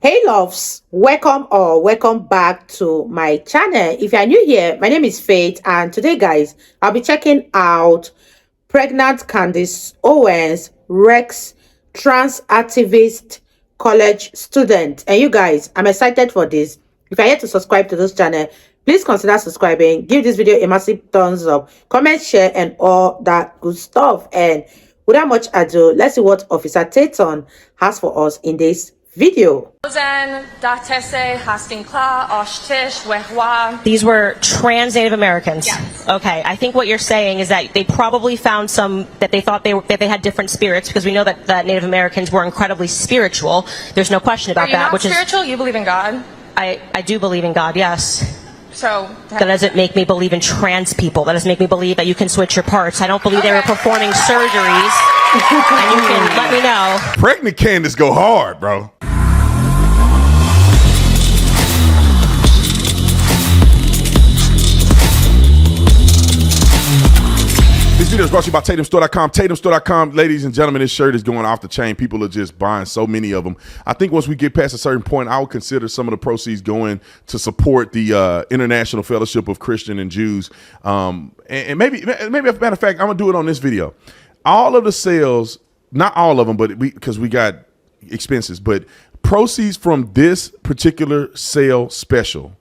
Hey loves, welcome or welcome back to my channel. If you are new here, my name is Faith, and today guys, I'll be checking out pregnant Candace Owens, WRECKS trans activist college student. And you guys, I'm excited for this. If you're yet to subscribe to this channel, please consider subscribing. Give this video a massive thumbs up, comment, share, and all that good stuff. And without much ado, let's see what Officer Taton has for us in this video. These were trans Native Americans. Yes. Okay. I think what you're saying is that they probably found some that they thought that they had different spirits, because we know that Native Americans were incredibly spiritual. There's no question about that. Which spiritual? You believe in God? I do believe in God. Yes. So that doesn't make me believe in trans people. That doesn't make me believe that you can switch your parts. I don't believe they were performing surgeries. And you can let me know. Pregnant Candace go hard, bro. This video is brought to you by TatumStore.com. TatumStore.com, ladies and gentlemen, this shirt is going off the chain. People are just buying so many of them. I think once we get past a certain point, I would consider some of the proceeds going to support the International Fellowship of Christian and Jews. And maybe, as a matter of fact, I'm gonna do it on this video. All of the sales, not all of them, but because we got expenses, but proceeds from this particular sale special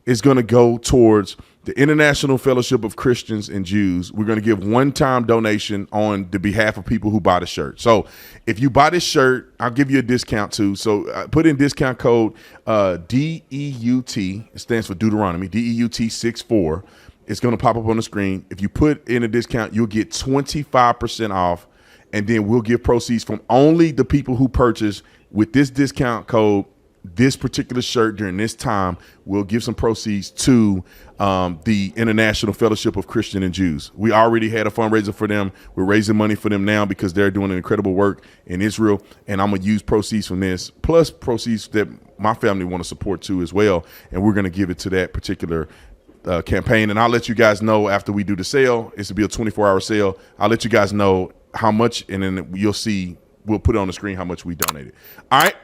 is going to go towards the International Fellowship of Christians and Jews. We're going to give one-time donation on the behalf of people who buy the shirt. So if you buy this shirt, I'll give you a discount too. So put in discount code DEUT. It stands for Deuteronomy, DEUT 64. It's going to pop up on the screen. If you put in a discount, you'll get 25% off. And then we'll give proceeds from only the people who purchase with this discount code this particular shirt during this time. We'll give some proceeds to the International Fellowship of Christian and Jews. We already had a fundraiser for them. We're raising money for them now because they're doing an incredible work in Israel. And I'm going to use proceeds from this, plus proceeds that my family want to support too as well. And we're going to give it to that particular campaign. And I'll let you guys know after we do the sale. It's to be a 24-hour sale. I'll let you guys know how much, and then you'll see, we'll put it on the screen how much we donated. All right.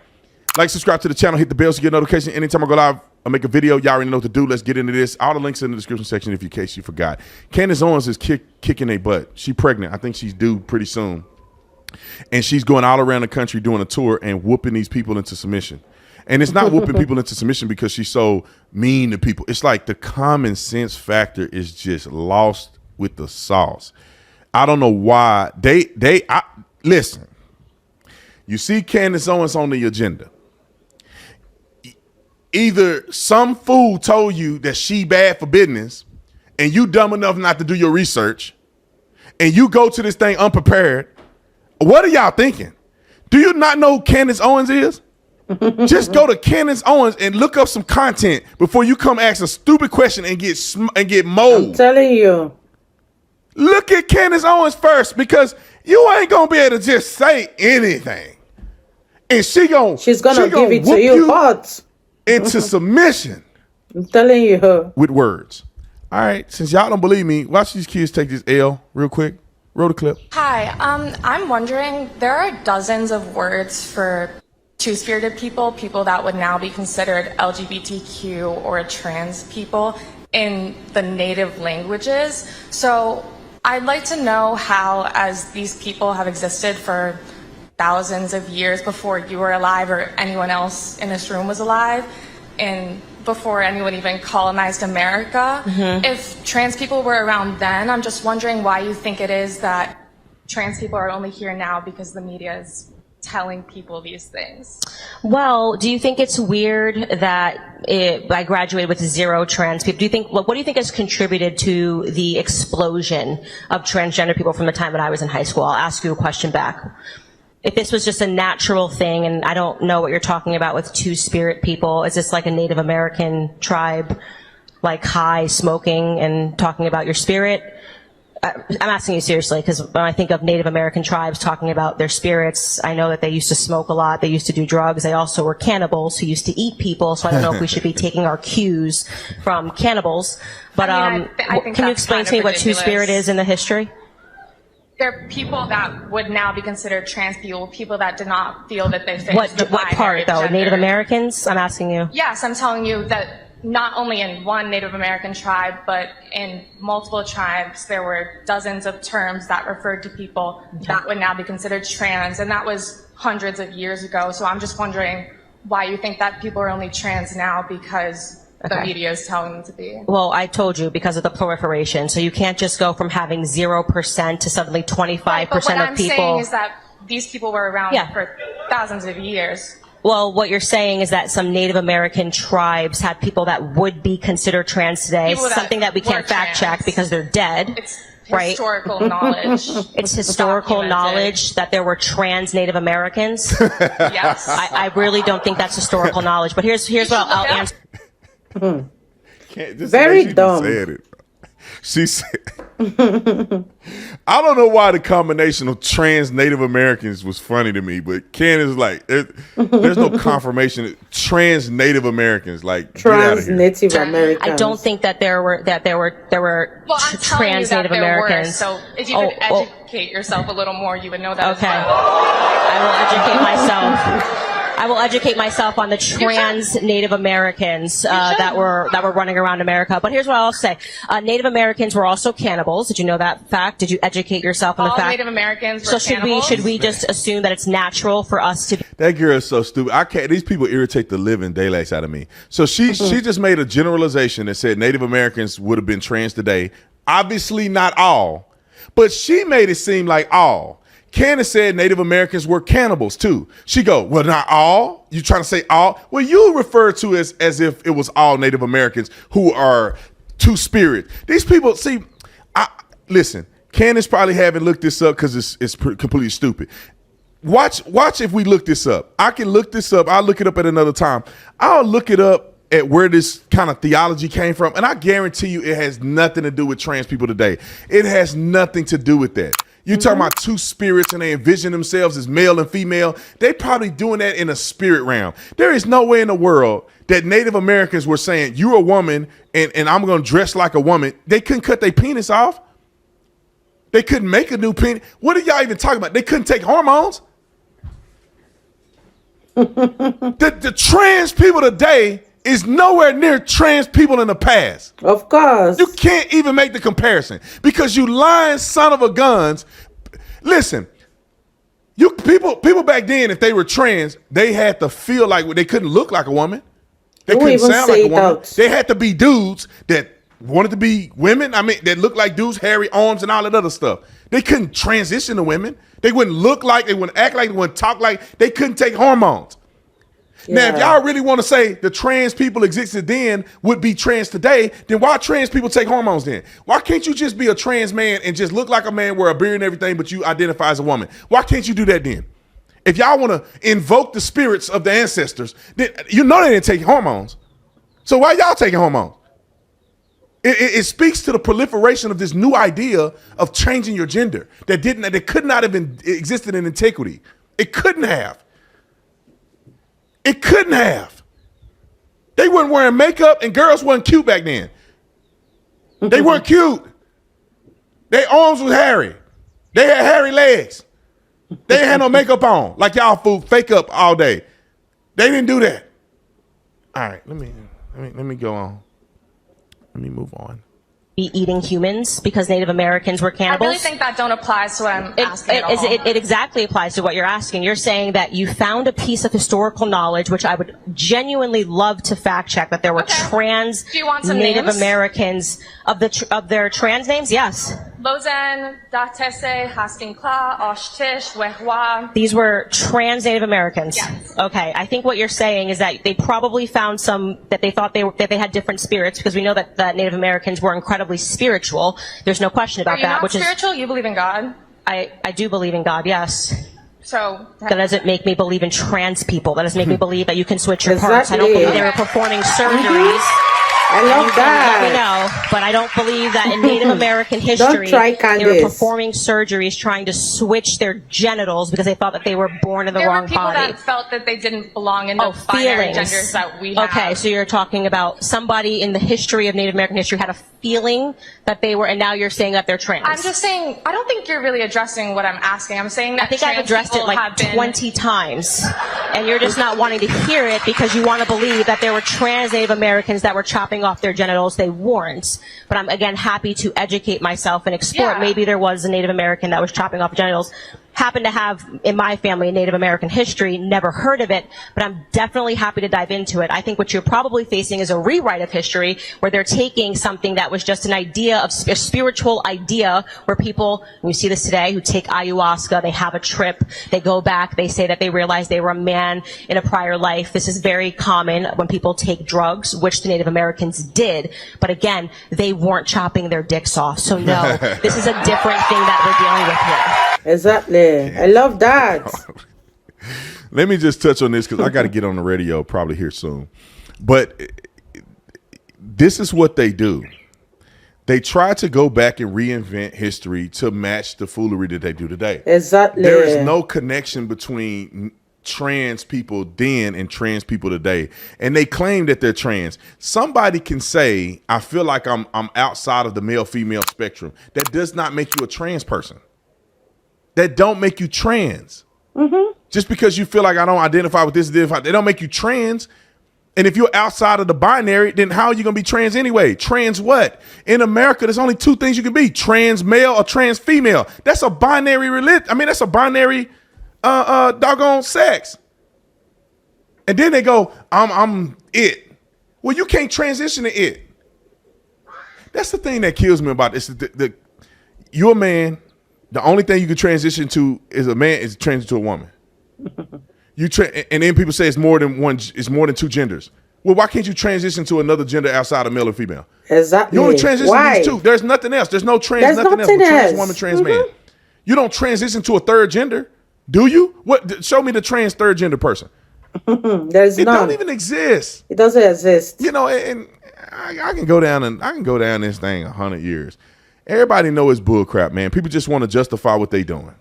Like, subscribe to the channel, hit the bell so you get a notification anytime I go live. I make a video. Y'all already know what to do. Let's get into this. All the links in the description section in case you forgot. Candace Owens is kicking a butt. She's pregnant. I think she's due pretty soon. And she's going all around the country doing a tour and whooping these people into submission. And it's not whooping people into submission because she's so mean to people. It's like the common sense factor is just lost with the sauce. I don't know why. Listen, you see Candace Owens on the agenda. Either some fool told you that she bad for business and you dumb enough not to do your research and you go to this thing unprepared. What are y'all thinking? Do you not know who Candace Owens is? Just go to Candace Owens and look up some content before you come ask a stupid question and get mold. I'm telling you. Look at Candace Owens first, because you ain't going to be able to just say anything. And she's going to give it to you hot. Into submission. I'm telling you. With words. All right. Since y'all don't believe me, watch these kids take this L real quick. Roll the clip. Hi. I'm wondering, there are dozens of words for two-spirited people, people that would now be considered LGBTQ or trans people in the native languages. So I'd like to know how, as these people have existed for thousands of years before you were alive or anyone else in this room was alive, and before anyone even colonized America, if trans people were around then, I'm just wondering why you think it is that trans people are only here now because the media is telling people these things. Well, do you think it's weird that I graduated with 0 trans people? What do you think has contributed to the explosion of transgender people from the time that I was in high school? I'll ask you a question back. If this was just a natural thing, and I don't know what you're talking about with two-spirit people, is this like a Native American tribe, like high smoking and talking about your spirit? I'm asking you seriously, because when I think of Native American tribes talking about their spirits, I know that they used to smoke a lot, they used to do drugs, they also were cannibals who used to eat people, so I don't know if we should be taking our cues from cannibals. But I think can you explain to me what two-spirit is in the history? there are people that would now be considered trans people, people that did not feel that they fit What the part binary though? gender. Native Americans? I'm asking you. Yes, I'm telling you that not only in one Native American tribe, but in multiple tribes, there were dozens of terms that referred to people that would now be considered trans, and that was hundreds of years ago. So I'm just wondering why you think that people are only trans now because the media is telling them to be. Well, I told you, because of the proliferation. So you can't just go from having 0% to suddenly 25% But what of I'm people. saying is that these people were around Yeah. for thousands of years. Well, what you're saying is that some Native American tribes had people that would be considered trans today, People that something that we were can't fact trans. check because they're dead. It's Right. historical knowledge. It's historical documented. knowledge that there were trans Native Americans. Yes. I really don't think that's historical knowledge. But here's what I'll Yeah. answer. Very dumb. Said it. She said, I don't know why the combination of trans Native Americans was funny to me, but Candace is like, there's no confirmation. Trans Native Americans, like, get out of Trans here. Native Americans. I don't think that there were Well, I'm telling you trans that Native there Americans. were, so if you could educate yourself a little more, you would know that Okay. as well. I will educate myself. I will educate myself on the trans Native Americans that were running around America. But here's what I'll say: Native Americans were also cannibals. Did you know that fact? Did you educate yourself on the All fact? Native Americans were So cannibals? should we just assume that it's natural for us to? That girl is so stupid. I can't. These people irritate the living daylights out of me. So she just made a generalization that said Native Americans would have been trans today. Obviously not all, but she made it seem like all. Candace said Native Americans were cannibals too. She go, well, not all. You trying to say all? Well, you refer to as if it was all Native Americans who are two-spirit. These people, see, listen. Candace probably haven't looked this up because it's completely stupid. Watch if we look this up. I can look this up. I'll look it up at another time. I'll look it up at where this kind of theology came from, and I guarantee you it has nothing to do with trans people today. It has nothing to do with that. You talking about two spirits and they envision themselves as male and female. They probably doing that in a spirit realm. There is no way in the world that Native Americans were saying, you're a woman and I'm going to dress like a woman. They couldn't cut their penis off. They couldn't make a new penis. What are y'all even talking about? They couldn't take hormones. The trans people today is nowhere near trans people in the past. Of course. You can't even make the comparison because you lying son of a guns. Listen, people back then, if they were trans, they had to feel like they couldn't look like a woman. They couldn't sound like a woman. They had to be dudes that wanted to be women. I mean, that looked like dudes, hairy arms and all that other stuff. They couldn't transition to women. They wouldn't look like, they wouldn't act like, they wouldn't talk like, they couldn't take hormones. Yeah. Now, if y'all really want to say the trans people existed then would be trans today, then why trans people take hormones then? Why can't you just be a trans man and just look like a man, wear a beard and everything, but you identify as a woman? Why can't you do that then? If y'all want to invoke the spirits of the ancestors, then you know they didn't take hormones. So why y'all taking hormones? It speaks to the proliferation of this new idea of changing your gender that could not have existed in antiquity. It couldn't have. It couldn't have. They weren't wearing makeup and girls weren't cute back then. They weren't cute. Their arms was hairy. They had hairy legs. They ain't had no makeup on like y'all fool fake up all day. They didn't do that. All right, let me go on. Let me move on. Be eating humans because Native Americans were cannibals? I really think that don't apply to what I'm asking at all. It exactly applies to what you're asking. You're saying that you found a piece of historical knowledge, which I would genuinely love to fact check, that there were trans Do you want some Native names? Americans of their trans names. Yes, Lozen, Datese, Hastinkla, Oshtish, Wehwa. these were trans Native Americans. Yes. Okay, I think what you're saying is that they probably found some that they thought that they had different spirits, because we know that Native Americans were incredibly spiritual. There's no question about Are you that. not Which spiritual? You believe in God? I do believe in God. Yes. So That doesn't make me believe in trans people. That doesn't make me believe that you can switch your parts. I don't Exactly. believe they were performing surgeries I love Let me that. know, but I don't believe that in Native American history try, they were Candace. performing surgeries trying to switch their genitals because they thought that they were born in the There wrong were people body. that felt that they didn't belong in the binary genders that we have. Okay, so you're talking about somebody in the history of Native American history had a feeling that they were, and now you're saying that they're trans. I'm just saying, I don't think you're really addressing what I'm asking. I'm saying that I think I've addressed it like 20 times, and you're just not wanting to hear it because you want to believe that there were trans Native Americans that were chopping off their genitals. They weren't. But I'm, again, happy to educate myself and explore. Yeah. Maybe there was a Native American that was chopping off genitals. Happen to have, in my family, Native American history, never heard of it, but I'm definitely happy to dive into it. I think what you're probably facing is a rewrite of history where they're taking something that was just an idea of a spiritual idea where people, and you see this today, who take ayahuasca, they have a trip, they go back, they say that they realize they were a man in a prior life. This is very common when people take drugs, which the Native Americans did, but again, they weren't chopping their dicks off. So no, this is a different thing that we're dealing with here. Exactly. I love that. Let me just touch on this because I got to get on the radio probably here soon. But this is what they do. They try to go back and reinvent history to match the foolery that they do today. Exactly. There is no connection between trans people then and trans people today. And they claim that they're trans. Somebody can say, I feel like I'm outside of the male-female spectrum. That does not make you a trans person. That don't make you trans. Mm-hmm. Just because you feel like I don't identify with this, they don't make you trans. And if you're outside of the binary, then how are you going to be trans anyway? Trans what? In America, there's only two things you can be: trans male or trans female. That's a binary religion. I mean, that's a binary doggone sex. And then they go, I'm it. Well, you can't transition to it. That's the thing that kills me about this. You're a man. The only thing you can transition to is a man is transition to a woman. And then people say it's more than one. It's more than two genders. Well, why can't you transition to another gender outside of male or female? Exactly. You only transition Why? to these two. There's nothing else. There's no trans. There's nothing else. nothing But trans else. woman, trans man. You don't transition to a third gender, do you? What? Show me the trans third gender person. There's It none. don't even exist. It doesn't exist. You know, and I can go down this thing 100 years. Everybody know it's bull crap, man. People just want to justify what they doing.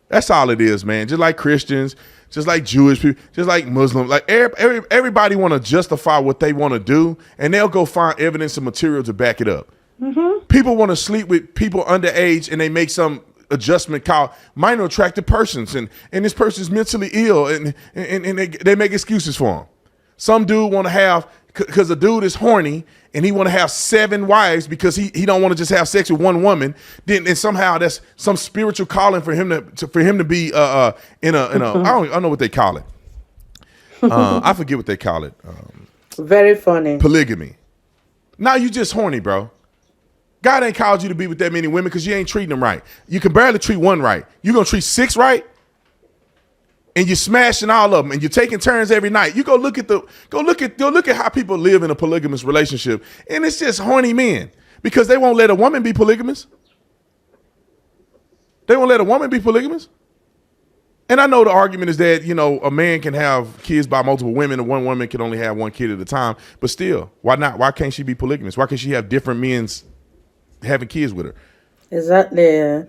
That's all it is, man. Just like Christians, just like Jewish people, just like Muslims, like everybody want to justify what they want to do, and they'll go find evidence and material to back it up. Mm-hmm. People want to sleep with people underage, and they make some adjustment called minor attracted persons, and this person's mentally ill, and they make excuses for them. Some dude want to have, because a dude is horny and he want to have 7 wives because he don't want to just have sex with one woman. Then somehow that's some spiritual calling for him to be in a I don't know what they call it. I forget what they call it. Very funny. Polygamy. Now you just horny, bro. God ain't called you to be with that many women because you ain't treating them right. You can barely treat one right. You gonna treat 6 right? And you're smashing all of them, and you're taking turns every night. You go look at how people live in a polygamous relationship, and it's just horny men because they won't let a woman be polygamous. They won't let a woman be polygamous. And I know the argument is that, you know, a man can have kids by multiple women, and one woman can only have one kid at a time. But still, why not? Why can't she be polygamous? Why can't she have different men's having kids with her? Exactly.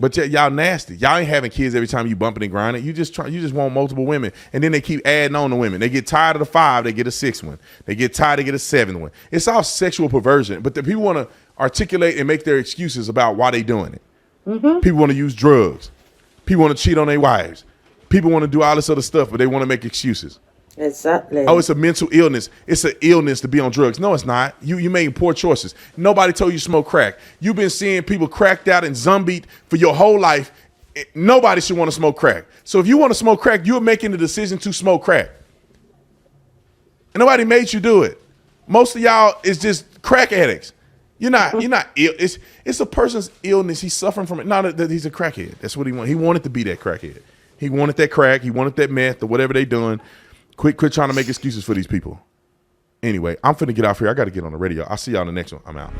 But y'all nasty. Y'all ain't having kids every time you bumping and grinding. You just want multiple women. And then they keep adding on to women. They get tired of the 5, they get a 6th one. They get tired, they get a 7th one. It's all sexual perversion. But the people want to articulate and make their excuses about why they doing it. Mm-hmm. People want to use drugs. People want to cheat on their wives. People want to do all this other stuff, but they want to make excuses. Exactly. Oh, it's a mental illness. It's an illness to be on drugs. No, it's not. You making poor choices. Nobody told you to smoke crack. You've been seeing people cracked out and zombied for your whole life. Nobody should want to smoke crack. So if you want to smoke crack, you're making the decision to smoke crack. And nobody made you do it. Most of y'all is just crack addicts. You're not ill. It's a person's illness. He's suffering from it. Not that he's a crackhead. That's what he wanted. He wanted to be that crackhead. He wanted that crack. He wanted that meth or whatever they doing. Quit trying to make excuses for these people. Anyway, I'm finna get off here. I got to get on the radio. I'll see y'all in the next one. I'm out.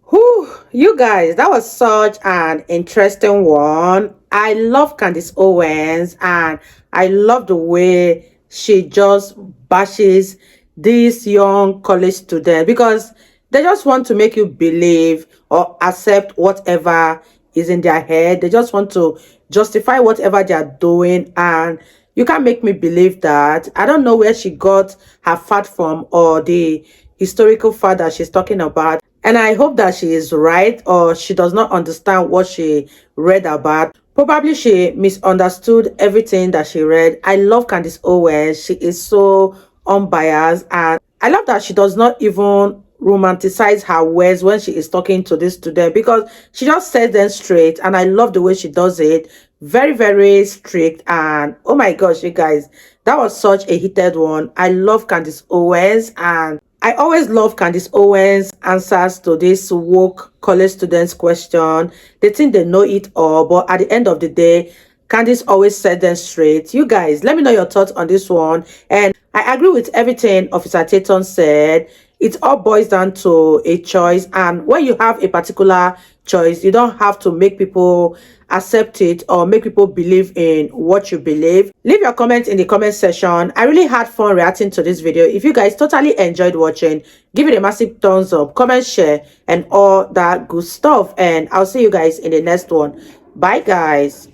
Whew, you guys, that was such an interesting one. I love Candace Owens, and I love the way she just bashes these young college students, because they just want to make you believe or accept whatever is in their head. They just want to justify whatever they are doing, and you can't make me believe that. I don't know where she got her fat from, or the historical fact that she's talking about, and I hope that she is right, or she does not understand what she read about. Probably she misunderstood everything that she read. I love Candace Owens. She is so unbiased, and I love that she does not even romanticize her words when she is talking to this student, because she just says them straight, and I love the way she does it. Very, very strict. And oh my gosh, you guys, that was such a heated one. I love Candace Owens, and I always love Candace Owens' answers to this woke college students question. They think they know it all, but at the end of the day, Candace always said them straight. You guys, let me know your thoughts on this one. And I agree with everything Officer Tatum said. It all boils down to a choice. And when you have a particular choice, you don't have to make people accept it or make people believe in what you believe. Leave your comments in the comment section. I really had fun reacting to this video. If you guys totally enjoyed watching, give it a massive thumbs up, comment, share, and all that good stuff. And I'll see you guys in the next one. Bye, guys.